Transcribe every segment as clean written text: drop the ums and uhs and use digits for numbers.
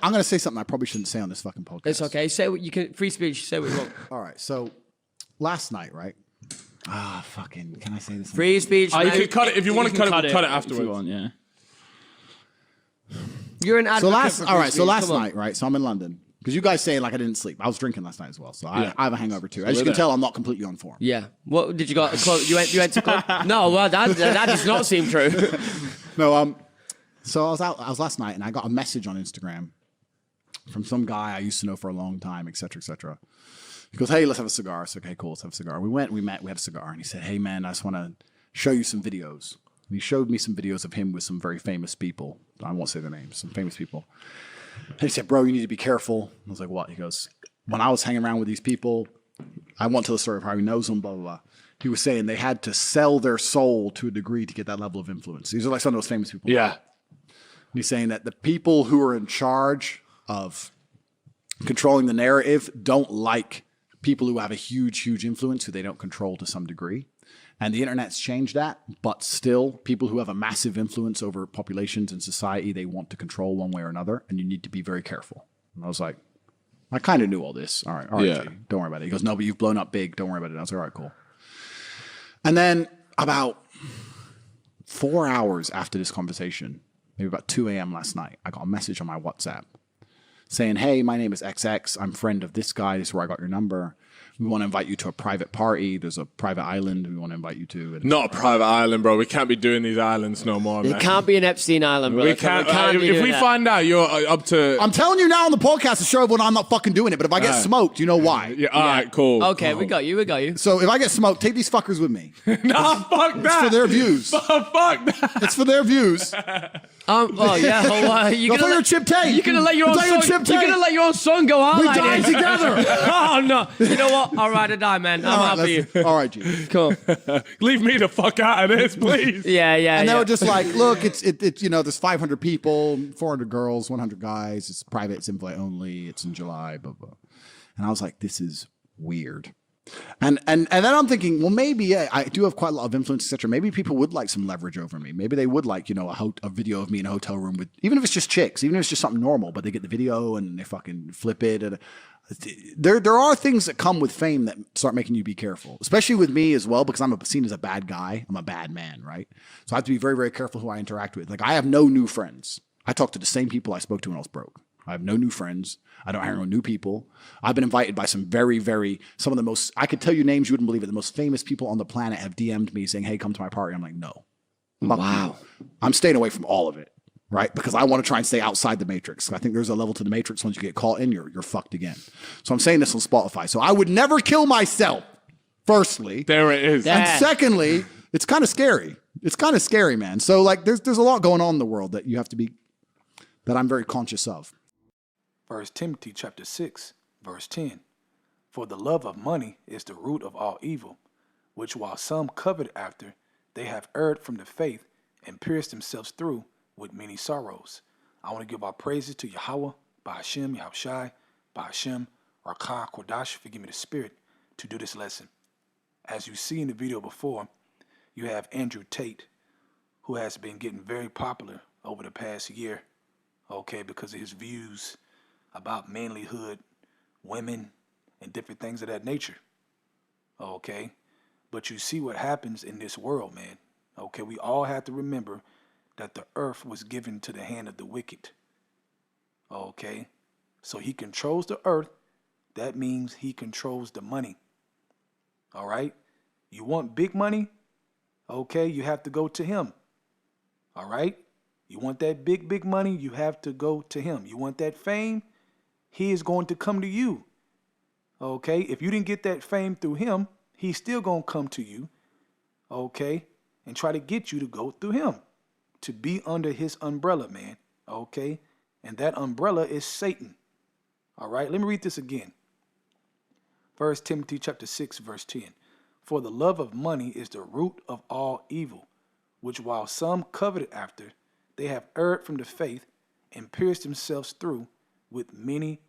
I'm going to say something I probably shouldn't say on this fucking podcast. It's okay. Say what you can. Free speech. Say what you want. All right. So last night, right? Fucking. Can I say this? Free speech. You can cut it if you want to cut it. We'll cut it afterwards. If you want, yeah. You're an advocate. So last night, right? So I'm in London because you guys saying like I didn't sleep. I was drinking last night as well, so I have a hangover too. As you can tell, I'm not completely on form. Yeah. What did you got? You went to club? No, well, that does not seem true. No. So I was last night, and I got a message on Instagram from some guy I used to know for a long time, et cetera, et cetera. He goes, "Hey, let's have a cigar." I said, "Okay, cool, let's have a cigar." We met, we had a cigar, and he said, "Hey, man, I just want to show you some videos." And he showed me some videos of him with some very famous people. I won't say their names, some famous people. And he said, "Bro, you need to be careful." I was like, "What?" He goes, "When I was hanging around with these people, I won't tell the story of how he knows them, blah, blah, blah." He was saying they had to sell their soul to a degree to get that level of influence. These are like some of those famous people. Yeah. And he's saying that the people who are in charge of controlling the narrative don't like people who have a huge, huge influence who they don't control to some degree. And the internet's changed that, but still people who have a massive influence over populations and society, they want to control one way or another, and you need to be very careful. And I was like, I kind of knew all this. All right, yeah. G, don't worry about it. He goes, "No, but you've blown up big. Don't worry about it." And I was like, "All right, cool." And then about 4 hours after this conversation, maybe about 2 a.m. last night, I got a message on my WhatsApp saying, "Hey, my name is XX. I'm a friend of this guy. This is where I got your number. We want to invite you to a private party. There's a private island we want to invite you to." And Not a private island, bro. We can't be doing these islands no more, man. It can't be an Epstein Island, bro. We can't. If we find out you're up to... I'm telling you now on the podcast to show everyone I'm not fucking doing it, but if I get smoked, you know why. Yeah, all right, cool. Okay, we got you. So if I get smoked, take these fuckers with me. Nah, fuck that. It's for their views. Fuck that. It's for their views. Well, yeah. Well, Go play your Chip Tate. You're gonna let your own song. You're gonna let your own song go out. We like died this. together. Oh no! You know what? I'll ride or die, man. I'm out for you. All right, G. Cool. Leave me the fuck out of this, please. Yeah. And they were just like, "Look, it's there's 500 people, 400 girls, 100 guys. It's private. It's invite only. It's in July, blah blah." And I was like, "This is weird." And then I'm thinking, well, maybe I do have quite a lot of influence, etc. Maybe people would like some leverage over me. Maybe they would like, a video of me in a hotel room with, even if it's just chicks, even if it's just something normal, but they get the video and they fucking flip it. And there are things that come with fame that start making you be careful, especially with me as well, because I'm seen as a bad guy. I'm a bad man, right? So I have to be very, very careful who I interact with. Like, I have no new friends. I talk to the same people I spoke to when I was broke. I have no new friends. I don't hang around new people. I've been invited by some some of the most, I could tell you names you wouldn't believe it. The most famous people on the planet have DM'd me saying, "Hey, come to my party." I'm like, no. Wow. I'm staying away from all of it, right? Because I want to try and stay outside the matrix. I think there's a level to the matrix. Once you get caught in, you're fucked again. So I'm saying this on Spotify. So I would never kill myself, firstly. There it is. And secondly, it's kind of scary. It's kind of scary, man. So like there's a lot going on in the world that you have to be, that I'm very conscious of. 1 Timothy chapter 6, verse 10. For the love of money is the root of all evil, which while some covet after, they have erred from the faith and pierced themselves through with many sorrows. I want to give our praises to Yahweh, by Hashem, Yahushai, by Hashem, Rakah, Kodash, forgive me the spirit, to do this lesson. As you see in the video before, you have Andrew Tate, who has been getting very popular over the past year, because of his views about manlyhood, women, and different things of that nature. But you see what happens in this world, man. We all have to remember that the earth was given to the hand of the wicked. So he controls the earth. That means he controls the money. All right? You want big money? You have to go to him. All right? You want that big money? You have to go to him. You want that fame? He is going to come to you. If you didn't get that fame through him, he's still going to come to you. And try to get you to go through him, to be under his umbrella, man. And that umbrella is Satan. All right, let me read this again. 1 Timothy chapter 6, verse 10. For the love of money is the root of all evil, which while some coveted after, they have erred from the faith and pierced themselves through with many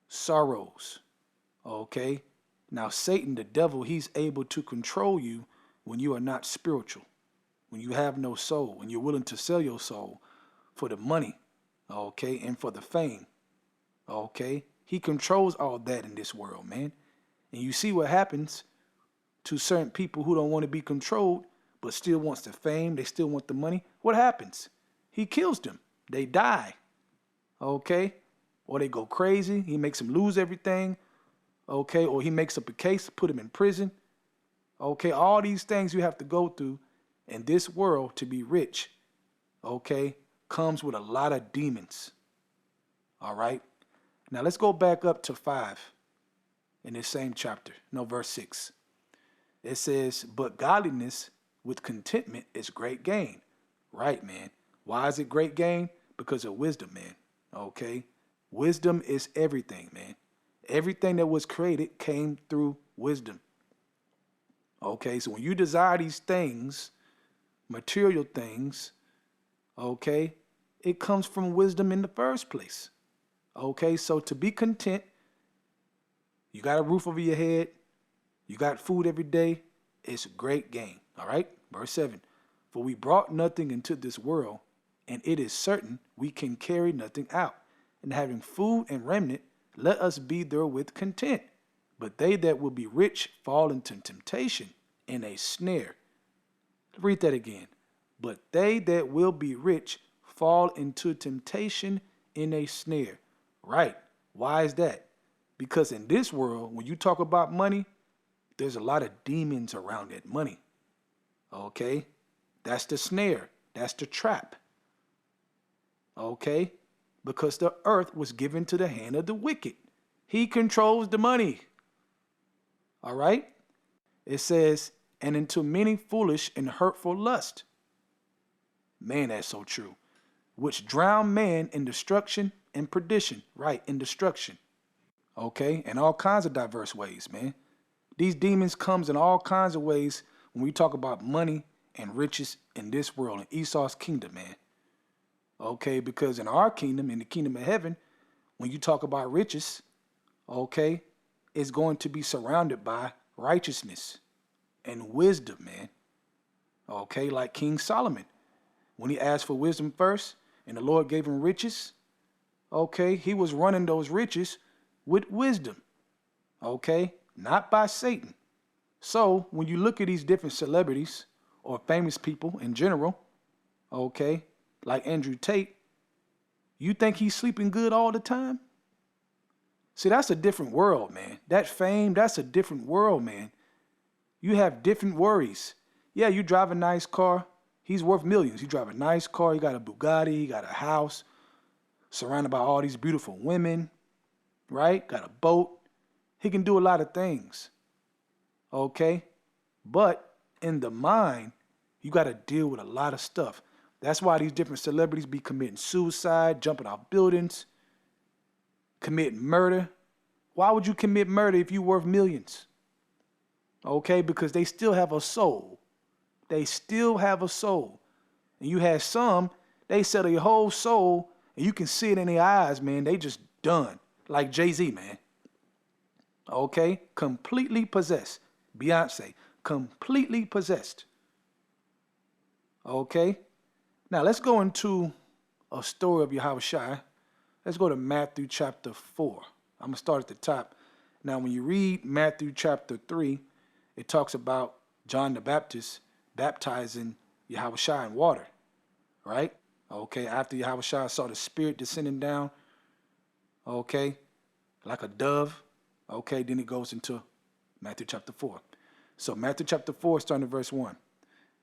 sorrows. Now Satan, the devil, he's able to control you when you are not spiritual, when you have no soul, when you're willing to sell your soul for the money, and for the fame. Okay? He controls all that in this world, man. And you see what happens to certain people who don't want to be controlled, but still wants the fame, they still want the money. What happens? He kills them. They die. Okay? Or they go crazy. He makes them lose everything. Okay? Or he makes up a case, put them in prison. Okay? All these things you have to go through in this world to be rich, okay, comes with a lot of demons. All right? Now let's go back up to 5 in this same chapter. No, verse 6. It says, but godliness with contentment is great gain. Right, man. Why is it great gain? Because of wisdom, man. Okay? Wisdom is everything, man. Everything that was created came through wisdom. Okay? So when you desire these things, material things, okay, it comes from wisdom in the first place. Okay? So to be content, you got a roof over your head, you got food every day, it's a great gain. All right? Verse 7. For we brought nothing into this world, and it is certain we can carry nothing out. And having food and remnant, let us be therewith content. But they that will be rich fall into temptation and a snare. Read that again. But they that will be rich fall into temptation and a snare. Right. Why is that? Because in this world, when you talk about money, there's a lot of demons around that money. Okay? That's the snare. That's the trap. Okay? Because the earth was given to the hand of the wicked. He controls the money. All right? It says, and into many foolish and hurtful lust. Man, that's so true. Which drown man in destruction and perdition. Right, in destruction. Okay? In all kinds of diverse ways, man. These demons comes in all kinds of ways when we talk about money and riches in this world, in Esau's kingdom, man. Okay, because in our kingdom, in the kingdom of heaven, when you talk about riches, okay, it's going to be surrounded by righteousness and wisdom, man. Okay, like King Solomon. When he asked for wisdom first, and the Lord gave him riches, okay, he was running those riches with wisdom. Okay, not by Satan. So when you look at these different celebrities or famous people in general, okay, like Andrew Tate, you think he's sleeping good all the time? See, that's a different world, man. That fame, that's a different world, man. You have different worries. Yeah, you drive a nice car. He's worth millions. You drive a nice car. He got a Bugatti. He got a house surrounded by all these beautiful women, right? Got a boat. He can do a lot of things, okay? But in the mind, you got to deal with a lot of stuff. That's why these different celebrities be committing suicide, jumping off buildings, committing murder. Why would you commit murder if you're worth millions? Okay, because they still have a soul. They still have a soul. And you have some, they sell their whole soul, and you can see it in their eyes, man. They just done. Like Jay-Z, man. Okay? Completely possessed. Beyonce. Completely possessed. Okay? Now, let's go into a story of Yahushua. Let's go to Matthew chapter 4. I'm going to start at the top. Now, when you read Matthew chapter 3, it talks about John the Baptist baptizing Yahushua in water, right? Okay, after Yahushua saw the Spirit descending down, okay, like a dove, okay, then it goes into Matthew chapter 4. So Matthew chapter 4, starting at verse 1.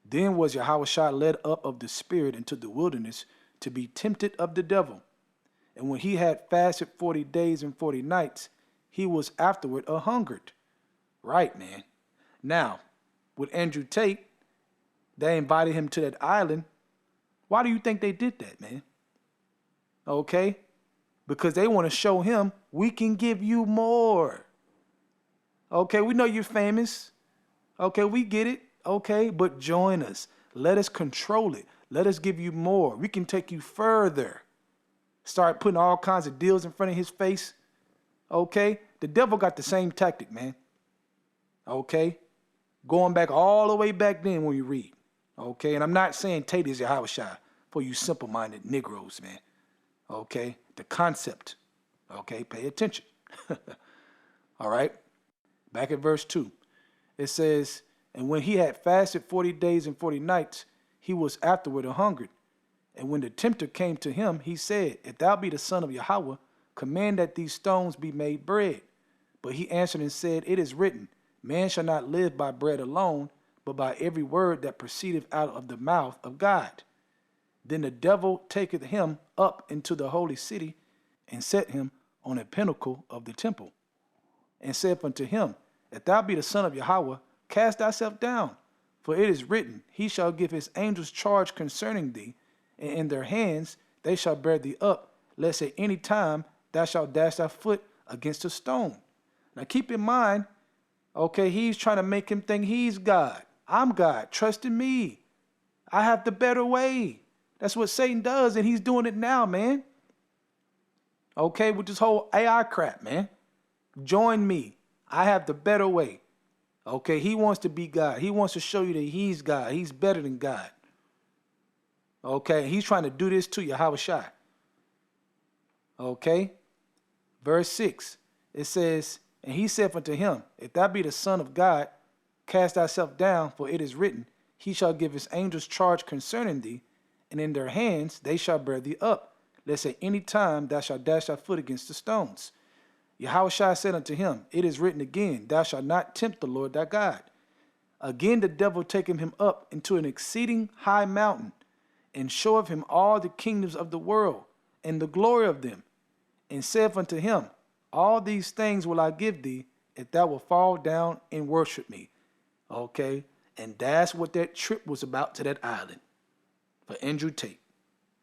Then was Yahushua led up of the Spirit into the wilderness to be tempted of the devil. And when he had fasted 40 days and 40 nights, he was afterward a-hungered. Right, man. Now, with Andrew Tate, they invited him to that island. Why do you think they did that, man? Okay? Because they want to show him, we can give you more. Okay, we know you're famous. Okay, we get it. Okay, but join us. Let us control it. Let us give you more. We can take you further. Start putting all kinds of deals in front of his face. Okay? The devil got the same tactic, man. Okay? Going back all the way back then when you read. Okay? And I'm not saying Tate is Yahushua for you simple-minded Negroes, man. Okay? The concept Okay, pay attention. All right. Back at verse 2. It says, and when he had fasted 40 days and 40 nights, he was afterward a hungered. And when the tempter came to him, he said, if thou be the son of Yahweh, command that these stones be made bread. But he answered and said, it is written, man shall not live by bread alone, but by every word that proceedeth out of the mouth of God. Then the devil taketh him up into the holy city, and set him on a pinnacle of the temple, and said unto him, if thou be the son of Yahweh, cast thyself down, for it is written, he shall give his angels charge concerning thee, and in their hands they shall bear thee up, lest at any time thou shalt dash thy foot against a stone. Now keep in mind, okay, he's trying to make him think he's God. I'm God. Trust in me. I have the better way. That's what Satan does, and he's doing it now, man. Okay, with this whole AI crap, man. Join me. I have the better way. Okay, he wants to be God. He wants to show you that he's God. He's better than God. Okay, he's trying to do this to you, Yahushua. Okay, verse 6, it says, and he said unto him, if thou be the son of God, cast thyself down, for it is written, he shall give his angels charge concerning thee, and in their hands they shall bear thee up, lest at any time thou shalt dash thy foot against the stones. Yahushua said unto him, it is written again, thou shalt not tempt the Lord thy God. Again the devil taketh him up into an exceeding high mountain, and showeth him all the kingdoms of the world, and the glory of them, and saith unto him, all these things will I give thee, if thou wilt fall down and worship me. Okay, and that's what that trip was about to that island for Andrew Tate.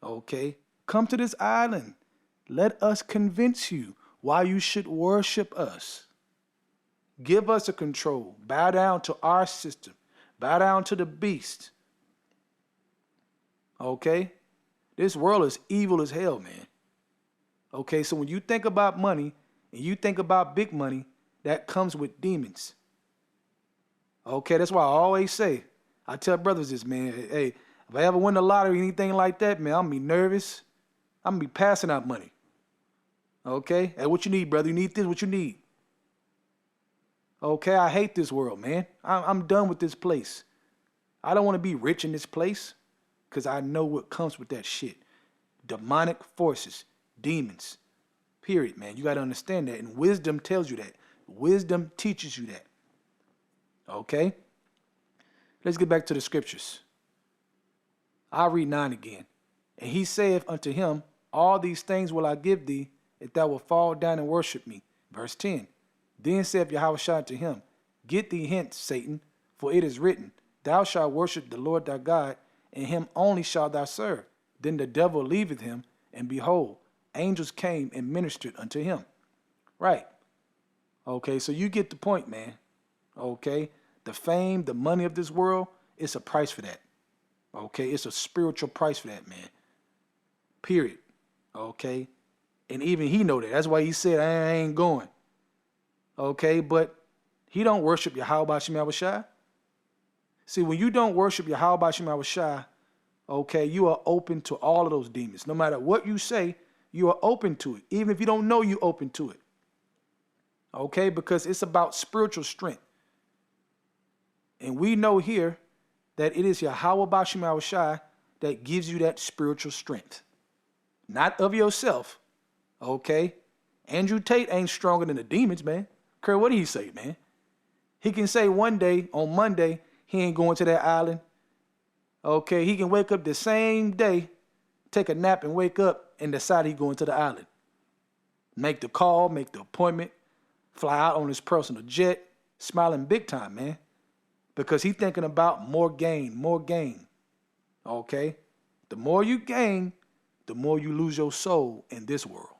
Okay, come to this island. Let us convince you why you should worship us. Give us a control. Bow down to our system. Bow down to the beast. Okay? This world is evil as hell, man. Okay, so when you think about money and you think about big money, that comes with demons. Okay, that's why I always say, I tell brothers this, man, hey, if I ever win the lottery or anything like that, man, I'm going to be nervous. I'm going to be passing out money. Okay? Hey, what you need, brother? You need this? What you need? Okay, I hate this world, man. I'm done with this place. I don't want to be rich in this place because I know what comes with that shit. Demonic forces, demons, period, man. You got to understand that. And wisdom tells you that. Wisdom teaches you that. Okay? Let's get back to the scriptures. I'll read 9 again. And he saith unto him, all these things will I give thee, if thou wilt fall down and worship me. Verse 10. Then saith Yahushua unto him, get thee hence, Satan, for it is written, thou shalt worship the Lord thy God, and him only shalt thou serve. Then the devil leaveth him, and behold, angels came and ministered unto him. Right. Okay, so you get the point, man. Okay, the fame, the money of this world, it's a price for that. Okay, it's a spiritual price for that, man. Period. Okay, and even he know that. That's why he said, I ain't going. Okay, but he don't worship Yahweh B'Shem Yahushua. See, when you don't worship Yahweh B'Shem Yahushua, okay, you are open to all of those demons. No matter what you say, you are open to it. Even if you don't know you open to it. Okay, because it's about spiritual strength. And we know here that it is Yahweh B'Shem Yahushua that gives you that spiritual strength. Not of yourself. Okay? Andrew Tate ain't stronger than the demons, man. Kurt, what did he say, man? He can say one day, on Monday, he ain't going to that island. Okay, he can wake up the same day, take a nap and wake up and decide he's going to the island. Make the call, make the appointment, fly out on his personal jet, smiling big time, man. Because he's thinking about more gain, more gain. Okay? The more you gain, the more you lose your soul in this world.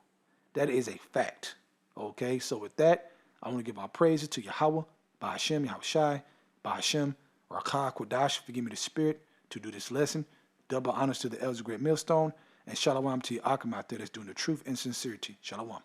That is a fact. Okay? So with that, I want to give our praises to Yahweh, Ba'Hashem, Yahushai, Ba'Hashem, Rakah, Kodash, forgive me the spirit, to do this lesson. Double honors to the elders of Great Millstone. And shalom to your Akim out there that's doing the truth and sincerity. Shalom.